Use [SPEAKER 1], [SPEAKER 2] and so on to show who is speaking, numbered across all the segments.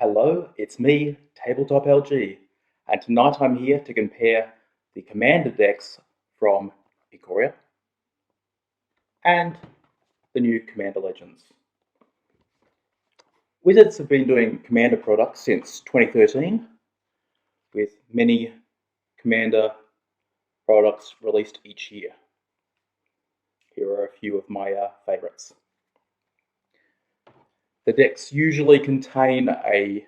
[SPEAKER 1] Hello, it's me, Tabletop LG, and tonight I'm here to compare the Commander decks from Ikoria and the new Commander Legends. Wizards have been doing Commander products since 2013, with many Commander products released each year. Here are a few of my favourites. The decks usually contain a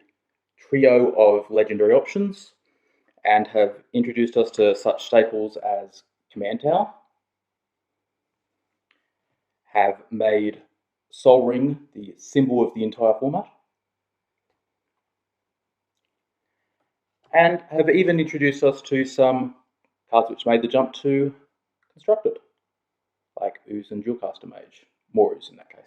[SPEAKER 1] trio of legendary options and have introduced us to such staples as Command Tower, have made Sol Ring the symbol of the entire format, and have even introduced us to some cards which made the jump to Constructed, like Ooze and Dualcaster Mage, more Ooze in that case.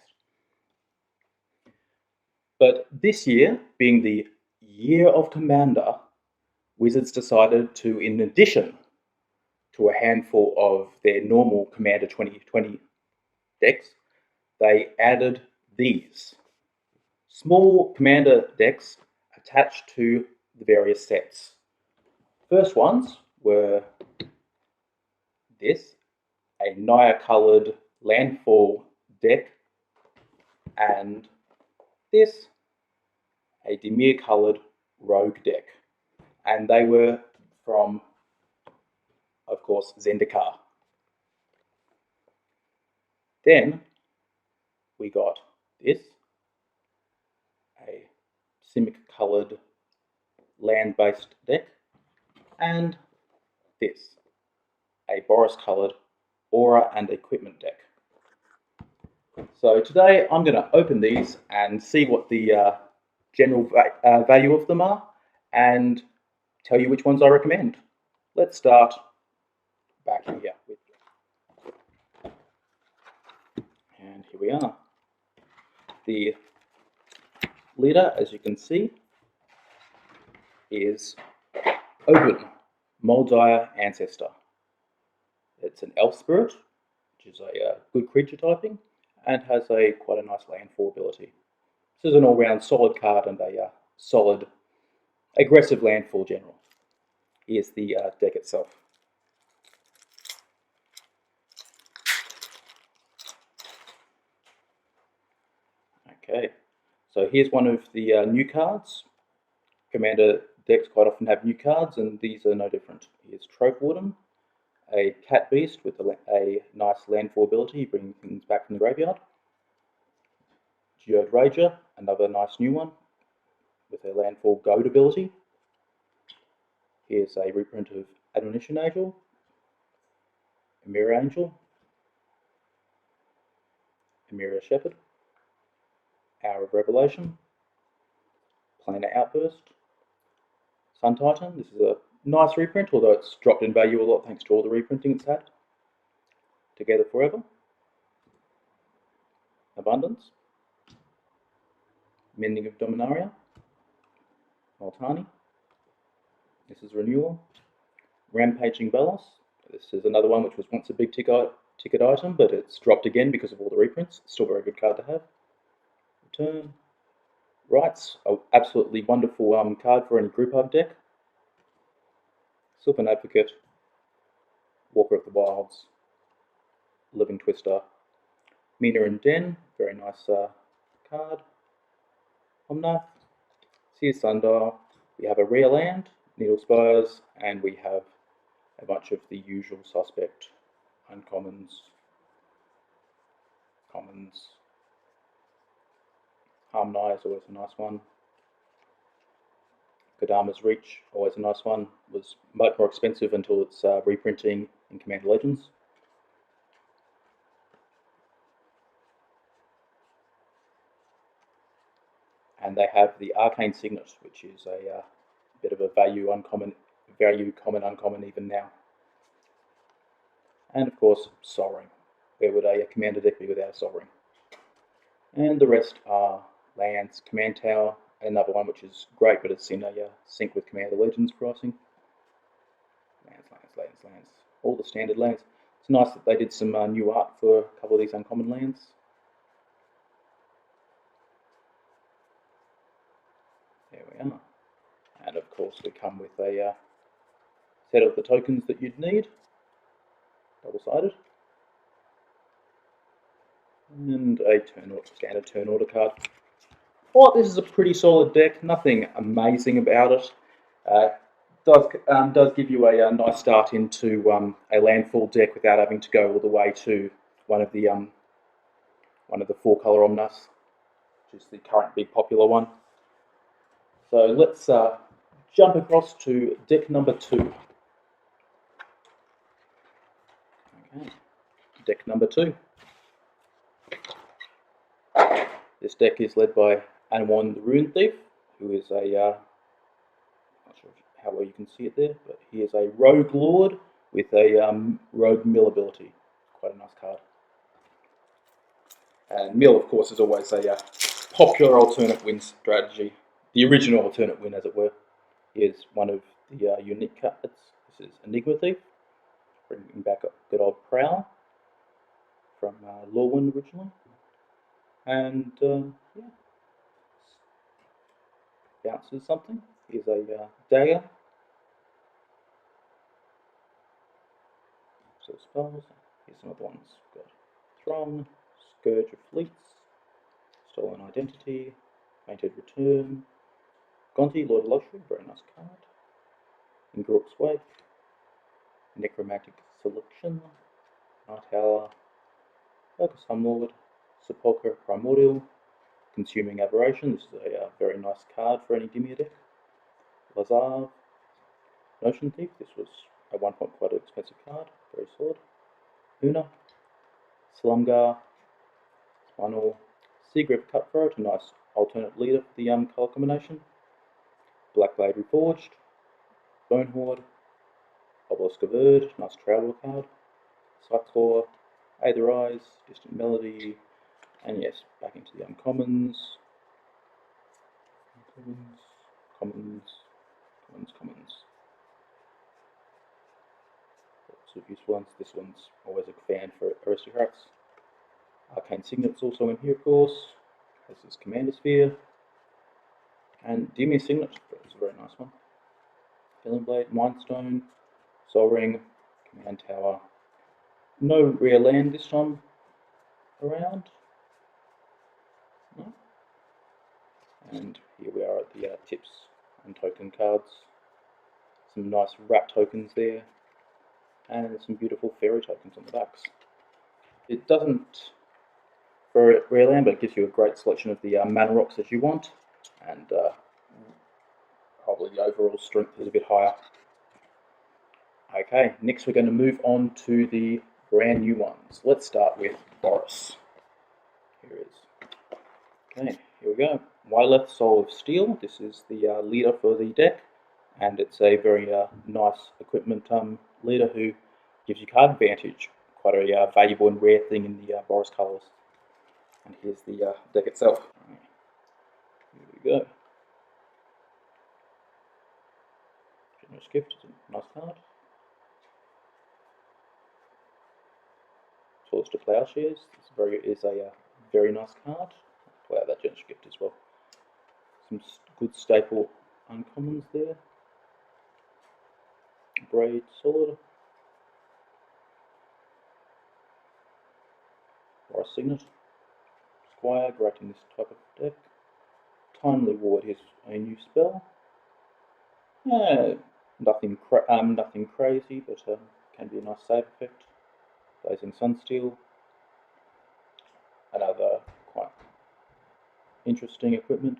[SPEAKER 1] But this year, being the Year of Commander, Wizards decided to, in addition to a handful of their normal Commander 2020 decks, they added these small Commander decks attached to the various sets. First ones were this, a Naya-coloured landfall deck, and this, a Dimir-coloured rogue deck. And they were from, of course, Zendikar. Then we got this, a Simic-coloured land-based deck, and this, a Boris-coloured aura and equipment deck. So today I'm going to open these and see what the general value of them are and tell you which ones I recommend. Let's start back here. And here we are. The leader, as you can see, is Open, Moldire Ancestor. It's an elf spirit, which is a good creature typing, and has quite a nice landfall ability. This is an all-round solid card and a solid, aggressive landfall general. Here's the deck itself. Okay, so here's one of the new cards. Commander decks quite often have new cards, and these are no different. Here's Troph Warden, a cat beast with a nice landfall ability, bringing things back from the graveyard. Geode Rager, another nice new one with a landfall goad ability. Here's a reprint of Admonition Angel, Emira Angel, Emira Shepherd, Hour of Revelation, Planar Outburst, Sun Titan. This is a nice reprint, although it's dropped in value a lot thanks to all the reprinting it's had. Together Forever, Abundance, Mending of Dominaria, Multani. This is Renewal, Rampaging Belos. This is another one which was once a big ticket item, but it's dropped again because of all the reprints. Still a very good card to have. Return. Rights, an absolutely wonderful card for any group hub deck. Sylvan Advocate, Walker of the Wilds, Living Twister, Mina and Den, very nice card. Omnath, Seer Sundial, we have a rare land, Needle Spires, and we have a bunch of the usual suspect uncommons, commons. Harmonize, always a nice one. Kodama's Reach, always a nice one. Was much more expensive until it's reprinting in Commander Legends. And they have the Arcane Signet, which is a bit of a value common, uncommon even now. And of course, Sol Ring. Where would a Commander deck be without a Sol Ring? And the rest are lands, Command Tower, another one which is great, but it's in a sync with Commander Legends pricing. Lands. All the standard lands. It's nice that they did some new art for a couple of these uncommon lands. There And of course we come with a set of the tokens that you'd need, double-sided, and a standard turn order card. Well, this is a pretty solid deck, nothing amazing about it. Does give you a nice start into a landfall deck without having to go all the way to one of the 4-color Omnas, which is the current big popular one. So let's jump across to deck number 2. Okay, deck number 2. This deck is led by Anwan the Rune Thief, who is a not sure how well you can see it there, but he is a rogue lord with a rogue mill ability. Quite a nice card. And mill, of course, is always a popular alternate win strategy. The original alternate win, as it were. Here's one of the unique cards. This is Enigma Thief, bringing back a good old Prowl from Lorwyn originally. And yeah, bounces something. Here's a dagger. So spells. Here's some other ones. Got Throng, Scourge of Fleets, Stolen Identity, Painted Return, Gonti, Lord of Luxury, very nice card. Ingork's Wake, Necromantic Selection, Night Howler, Focus Humlord, Sepulchre Primordial, Consuming Aberration, this is a very nice card for any Dimir deck. Lazav, Notion Thief, this was at one point quite an expensive card, very solid. Una, Slumgar, Spinal, Seagriff Cutthroat, a nice alternate leader for the colour combination. Blackblade Reforged, Bone Horde, Obelisk of Erd, nice travel card. Cyclaw, Aether Eyes, Distant Melody, and yes, back into the uncommons. Commons. Lots of useful ones. This one's always a fan for Aristocrats. Arcane Signet's also in here, of course. This is Commander Sphere. And Dimir Signet, it's a very nice one. Healing Blade, Mindstone, Soul Ring, Command Tower. No rare land this time around. No. And here we are at the tips and token cards. Some nice wrap tokens there. And some beautiful fairy tokens on the backs. It doesn't, for rare land, but it gives you a great selection of the mana rocks as you want. And probably the overall strength is a bit higher. Okay, next we're going to move on to the brand new ones. Let's start with Boris. Here it is. Okay, here we go. Wyleth, Soul of Steel. This is the leader for the deck, and it's a very nice equipment leader who gives you card advantage. Quite a valuable and rare thing in the Boris colours. And here's the deck itself. Right. Here we go. Generous Gift is a nice card. Tools to Plowshares is a very nice card. Play out that Generous Gift as well. Some good staple uncommons there. Braid, solid. Boris Signet. Squire, great in this type of deck. Timely Ward, his own new spell. Nothing crazy, but can be a nice save effect. Blazing Sunsteel. Another quite interesting equipment.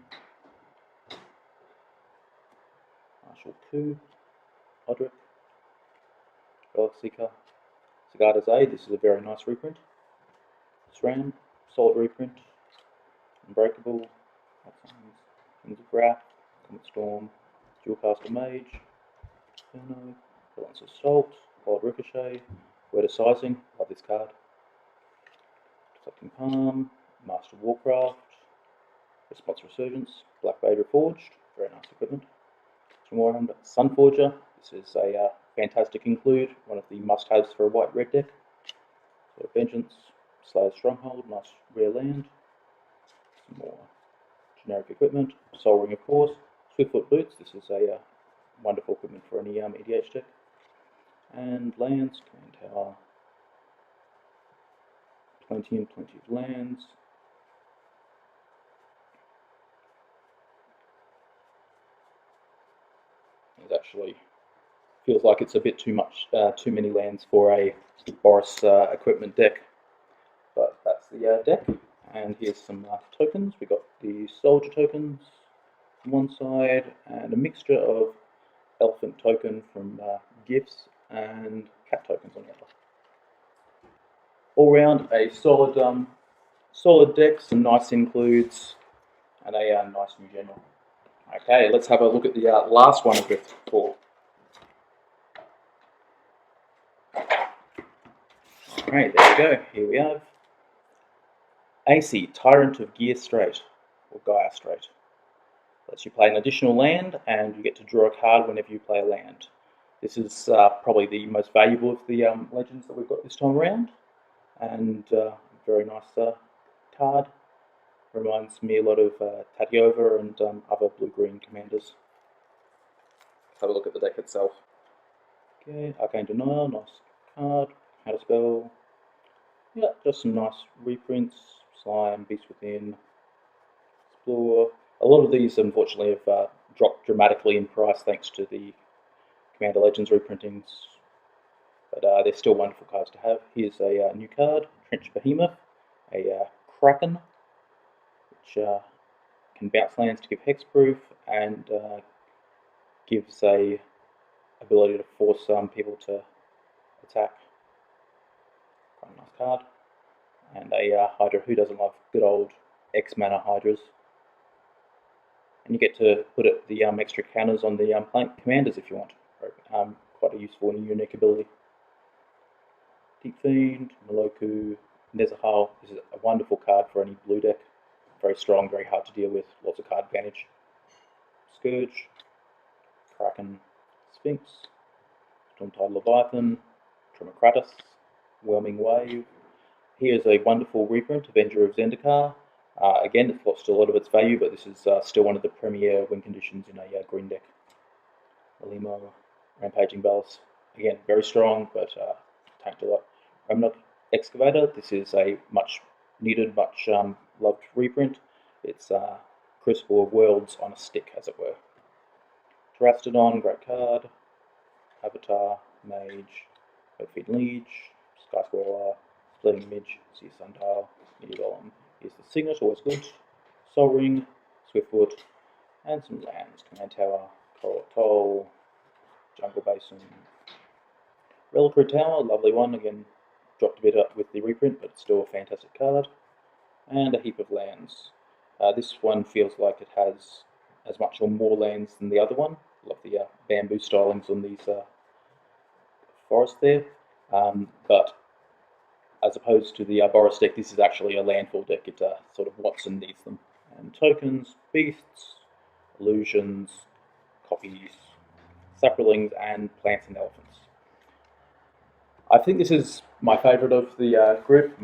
[SPEAKER 1] Martial Coup. Odric. Relic Seeker. Sigarda's Aid, this is a very nice reprint. SRAM, solid reprint. Unbreakable. Kings of Wrath. Comet Storm. Dualcaster Mage. Inferno. Balance Assault. Wild Ricochet. Word of Sizing, love this card. Deflecting Palm. Master Warcraft. Response Resurgence. Blackblade Reforged, very nice equipment. Tomorrow, Sunforger, this is a fantastic include, one of the must-haves for a white-red deck. So Vengeance, Slayer's Stronghold, nice rare land. Some more generic equipment. Soul Ring, of course. Swiftfoot Boots. This is a wonderful equipment for any EDH deck. And lands, Command Tower. Plenty and plenty of lands. It actually feels like it's a bit too much, too many lands for a Boris equipment deck. But that's the deck. And here's some tokens. We got the soldier tokens on one side, and a mixture of elephant token from gifts and cat tokens on the other. All round a solid deck, some nice includes, and a nice new general. Okay, let's have a look at the last one of the four. Alright, there we go. Here we have AC, Tyrant of Gear Strait, or Gaia Strait. Lets you play an additional land, and you get to draw a card whenever you play a land. This is probably the most valuable of the legends that we've got this time around, and very nice card. Reminds me a lot of Tatiova and other blue-green commanders. Let's have a look at the deck itself. Okay, Arcane Denial, nice card. Counterspell. Yeah, just some nice reprints. Slime, Beast Within, Explore. A lot of these, unfortunately, have dropped dramatically in price thanks to the Commander Legends reprintings, but they're still wonderful cards to have. Here's a new card, Trench Behemoth, a Kraken, which can bounce lands to give hexproof, and gives a ability to force people to attack. Quite a nice card. And a Hydra. Who doesn't love good old X-Mana Hydras? And you get to put the extra counters on the commanders if you want. Quite a useful and unique ability. Deep Fiend, Maloku, Nezahal. This is a wonderful card for any blue deck. Very strong, very hard to deal with, lots of card advantage. Scourge, Kraken, Sphinx, Stormtide Leviathan, Trimokratus, Whelming Wave. Here's a wonderful reprint, Avenger of Zendikar. Again, it's lost a lot of its value, but this is still one of the premier win conditions in a green deck. Limo, Rampaging Bellis. Again, very strong, but tanked a lot. Remnant Excavator. This is a much needed, much loved reprint. It's Crucible of Worlds on a stick, as it were. Terastodon, great card. Avatar, Mage, Earthfeed Liege, Sky Squaller, Splitting Image, Sea Sundial, Mini Golem. Here's the Signet, always good. Sol Ring, Swiftfoot, and some lands. Command Tower, Coral Toll, Jungle Basin. Reliquary Tower, lovely one, again, dropped a bit up with the reprint, but it's still a fantastic card. And a heap of lands. This one feels like it has as much or more lands than the other one. Love the bamboo stylings on these forests there. But as opposed to the Boris deck, this is actually a landfall deck. It sort of wants and needs them. And tokens, beasts, illusions, copies, saprolings, and plants and elephants. I think this is my favourite of the group.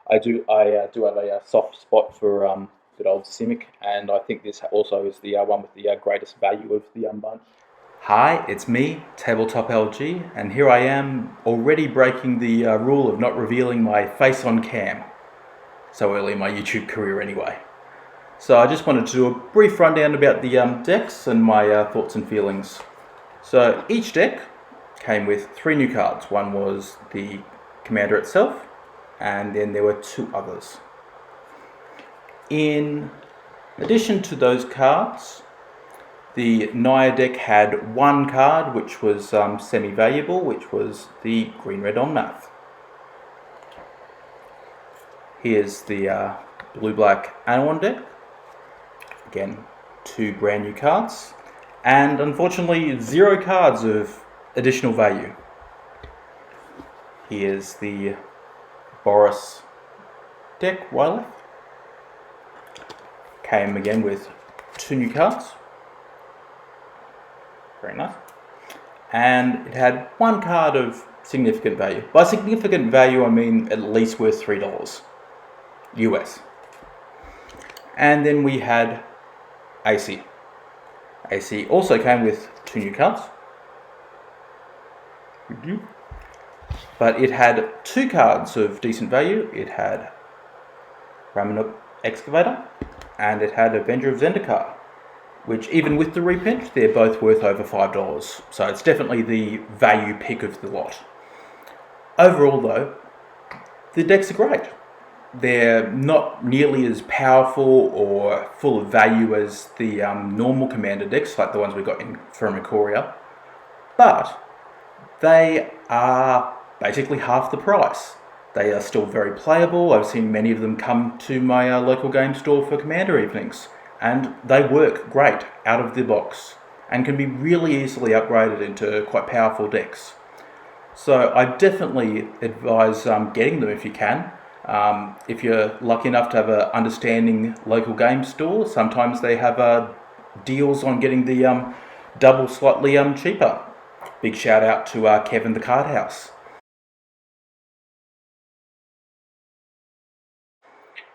[SPEAKER 1] I do have a soft spot for good old Simic, and I think this also is the one with the greatest value of the bunch.
[SPEAKER 2] Hi, it's me, Tabletop LG, and here I am already breaking the rule of not revealing my face on cam. So early in my YouTube career anyway. So I just wanted to do a brief rundown about the decks and my thoughts and feelings. So each deck came with 3 new cards. One was the commander itself, and then there were 2 others. In addition to those cards, the Naya deck had 1 card which was semi-valuable, which was the Green-Red Omnath. Here's the Blue-Black Anawan deck. Again, 2 brand new cards. And unfortunately, 0 cards of additional value. Here's the Boris deck, Wyleth. Came again with 2 new cards. Very nice. And it had 1 card of significant value. By significant value, I mean at least worth $3 US. And then we had AC, AC also came with 2 new cards, but it had 2 cards of decent value. It had Raminuk Excavator and it had Avenger of Zendikar, which even with the reprint, they're both worth over $5. So it's definitely the value pick of the lot. Overall though, the decks are great. They're not nearly as powerful or full of value as the normal commander decks, like the ones we got in from Ikoria, but they are basically half the price. They are still very playable. I've seen many of them come to my local game store for commander evenings, and they work great out of the box and can be really easily upgraded into quite powerful decks. So I definitely advise getting them if you can. If you're lucky enough to have an understanding local game store, sometimes they have deals on getting the double slightly cheaper. Big shout out to Kevin the Card House.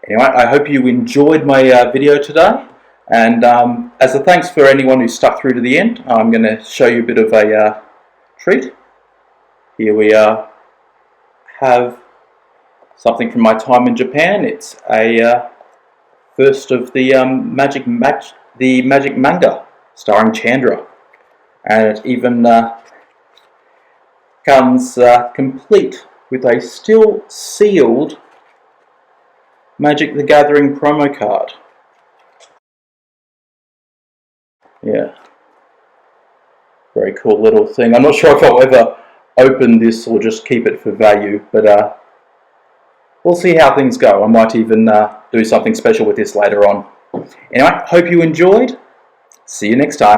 [SPEAKER 2] Anyway, I hope you enjoyed my video today, and as a thanks for anyone who stuck through to the end, I'm going to show you a bit of a treat. Here we have something from my time in Japan. It's a first of the magic manga starring Chandra, and it even comes complete with a still sealed Magic the Gathering promo card. Yeah, very cool little thing. I'm not sure if I'll ever open this or just keep it for value, but we'll see how things go. I might even do something special with this later on. Anyway, hope you enjoyed. See you next time.